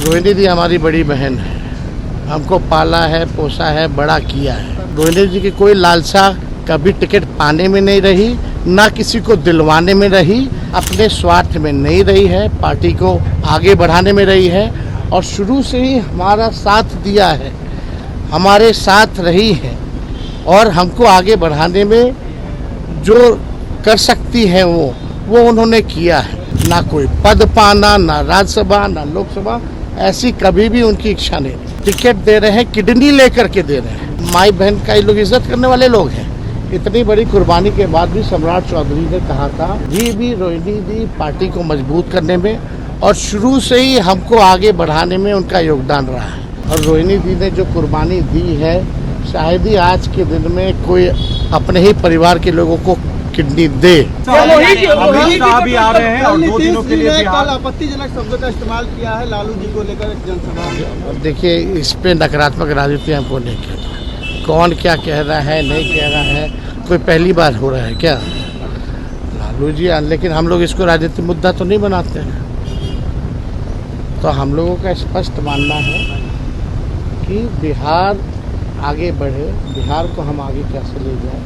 रोहिणी दी हमारी बड़ी बहन है, हमको पाला है, पोसा है, बड़ा किया है। रोहिणी जी की कोई लालसा कभी टिकट पाने में नहीं रही, ना किसी को दिलवाने में रही, अपने स्वार्थ में नहीं रही है, पार्टी को आगे बढ़ाने में रही है और शुरू से ही हमारा साथ दिया है, हमारे साथ रही है और हमको आगे बढ़ाने में जो कर सकती है वो उन्होंने किया है। ना कोई पद पाना, ना राज्यसभा, ना लोकसभा, ऐसी कभी भी उनकी इच्छा नहीं। टिकट दे रहे हैं, किडनी लेकर के दे रहे हैं। माई बहन का ये लोग इज्जत करने वाले लोग हैं। इतनी बड़ी कुर्बानी के बाद भी सम्राट चौधरी ने कहा था भी रोहिणी दी पार्टी को मजबूत करने में और शुरू से ही हमको आगे बढ़ाने में उनका योगदान रहा है। और रोहिणी दी ने जो कुर्बानी दी है, शायद ही आज के दिन में कोई अपने ही परिवार के लोगों को किडनी दे। अमित शाह भी आ रहे हैं और 2 दिनों के लिए कल आपत्तिजनक शब्दों का इस्तेमाल किया है लालू जी को लेकर एक जनसभा में। देखिए, इस पे नकारात्मक राजनीति हमको नहीं कहना। कौन क्या कह रहा है, नहीं कह रहा है, कोई पहली बार हो रहा है क्या लालू जी? लेकिन हम लोग इसको राजनीतिक मुद्दा तो नहीं बनाते हैं। तो हम लोगों का स्पष्ट मानना है कि बिहार आगे बढ़े, बिहार को हम आगे कैसे ले जाएं,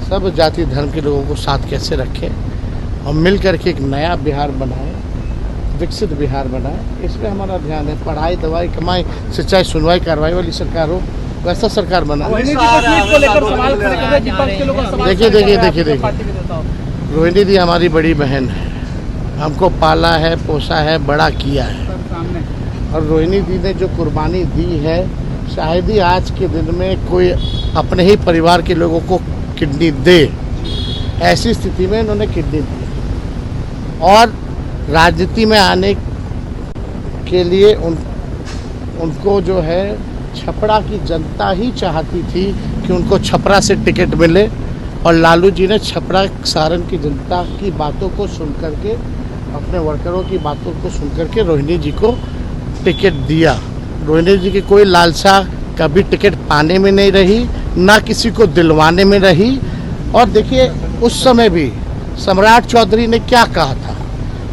सब जाति धर्म के लोगों को साथ कैसे रखें और मिल करके एक नया बिहार बनाएं, विकसित बिहार बनाएं, इस पर हमारा ध्यान है। पढ़ाई, दवाई, कमाई, सिंचाई, सुनवाई, कार्रवाई वाली सरकार हो, वैसा सरकार बना। देखिए, रोहिणी दी हमारी बड़ी बहन है, हमको पाला है, पोसा है, बड़ा किया है और रोहिणी दी ने जो कुर्बानी दी है, शायद ही आज के दिन में कोई अपने ही परिवार के लोगों को किडनी दे। ऐसी स्थिति में इन्होंने किडनी दी और राजनीति में आने के लिए उनको जो है छपरा की जनता ही चाहती थी कि उनको छपरा से टिकट मिले और लालू जी ने छपरा सारण की जनता की बातों को सुन करके, अपने वर्करों की बातों को सुन करके रोहिणी जी को टिकट दिया। रोहिणी जी की कोई लालसा कभी टिकट पाने में नहीं रही, ना किसी को दिलवाने में रही। और देखिए, उस समय भी सम्राट चौधरी ने क्या कहा था,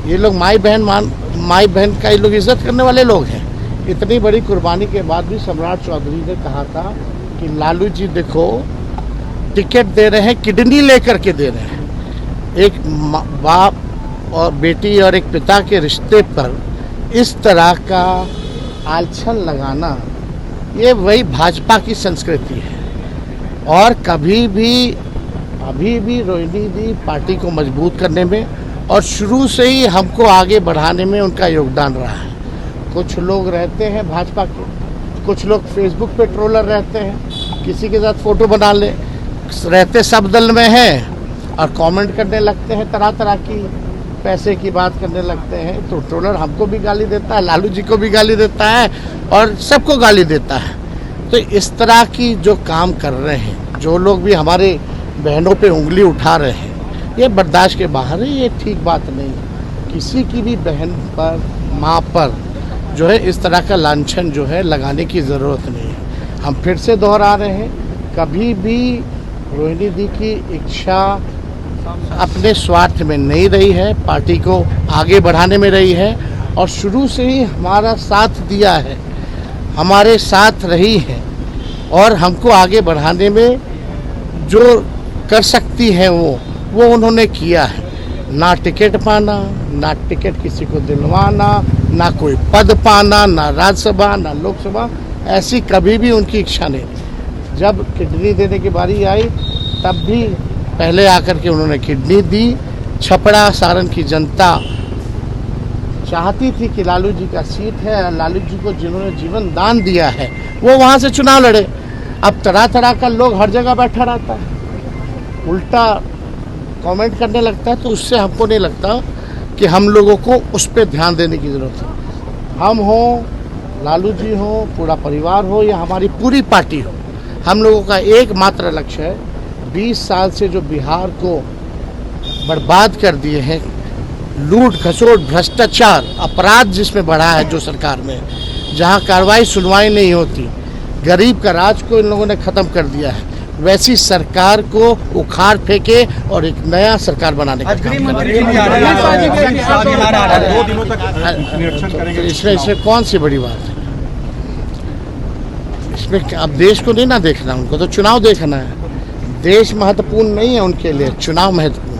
ये लोग माई बहन का ये लोग इज्जत करने वाले लोग हैं। इतनी बड़ी कुर्बानी के बाद भी सम्राट चौधरी ने कहा था कि लालू जी देखो, टिकट दे रहे हैं, किडनी लेकर के दे रहे हैं। एक बाप और बेटी और एक पिता के रिश्ते पर इस तरह का आलछन लगाना, ये वही भाजपा की संस्कृति है। और कभी भी रोहिणी दी पार्टी को मजबूत करने में और शुरू से ही हमको आगे बढ़ाने में उनका योगदान रहा है। कुछ लोग रहते हैं भाजपा के, कुछ लोग फेसबुक पे ट्रोलर रहते हैं, किसी के साथ फोटो बना ले रहते, सब दल में हैं और कमेंट करने लगते हैं, तरह तरह की पैसे की बात करने लगते हैं। तो ट्रोलर हमको भी गाली देता है, लालू जी को भी गाली देता है और सबको गाली देता है। तो इस तरह की जो काम कर रहे हैं, जो लोग भी हमारे बहनों पे उंगली उठा रहे हैं, ये बर्दाश्त के बाहर है, ये ठीक बात नहीं है। किसी की भी बहन पर, माँ पर जो है इस तरह का लांछन जो है लगाने की ज़रूरत नहीं है। हम फिर से दोहरा रहे हैं, कभी भी रोहिणी दी की इच्छा अपने स्वार्थ में नहीं रही है, पार्टी को आगे बढ़ाने में रही है और शुरू से ही हमारा साथ दिया है, हमारे साथ रही है और हमको आगे बढ़ाने में जो कर सकती है वो उन्होंने किया है। ना टिकट पाना, ना टिकट किसी को दिलवाना, ना कोई पद पाना, ना राज्यसभा, ना लोकसभा, ऐसी कभी भी उनकी इच्छा नहीं। जब किडनी देने की बारी आई, तब भी पहले आकर के उन्होंने किडनी दी। छपरा सारण की जनता चाहती थी कि लालू जी का सीट है, लालू जी को जिन्होंने जीवन दान दिया है वो वहाँ से चुनाव लड़े। अब तरह तरह का लोग हर जगह बैठा रहता है, उल्टा कमेंट करने लगता है, तो उससे हमको नहीं लगता कि हम लोगों को उस पर ध्यान देने की ज़रूरत है। हम हो, लालू जी हो, पूरा परिवार हो या हमारी पूरी पार्टी हो, हम लोगों का एकमात्र लक्ष्य है 20 साल से जो बिहार को बर्बाद कर दिए हैं, लूट खसोट, भ्रष्टाचार, अपराध जिसमें बढ़ा है जो सरकार में, जहां कार्रवाई सुनवाई नहीं होती, गरीब का राज को इन लोगों ने ख़त्म कर दिया है। वैसी सरकार को उखाड़ फेंके और एक नया सरकार बनाने का काम करे। दो दिनों तक निरीक्षण तो करेंगे। इसमें कौन सी बड़ी बात है? इसमें अब देश को नहीं ना देखना, उनको तो चुनाव देखना है। देश महत्वपूर्ण नहीं है उनके लिए, चुनाव महत्वपूर्ण।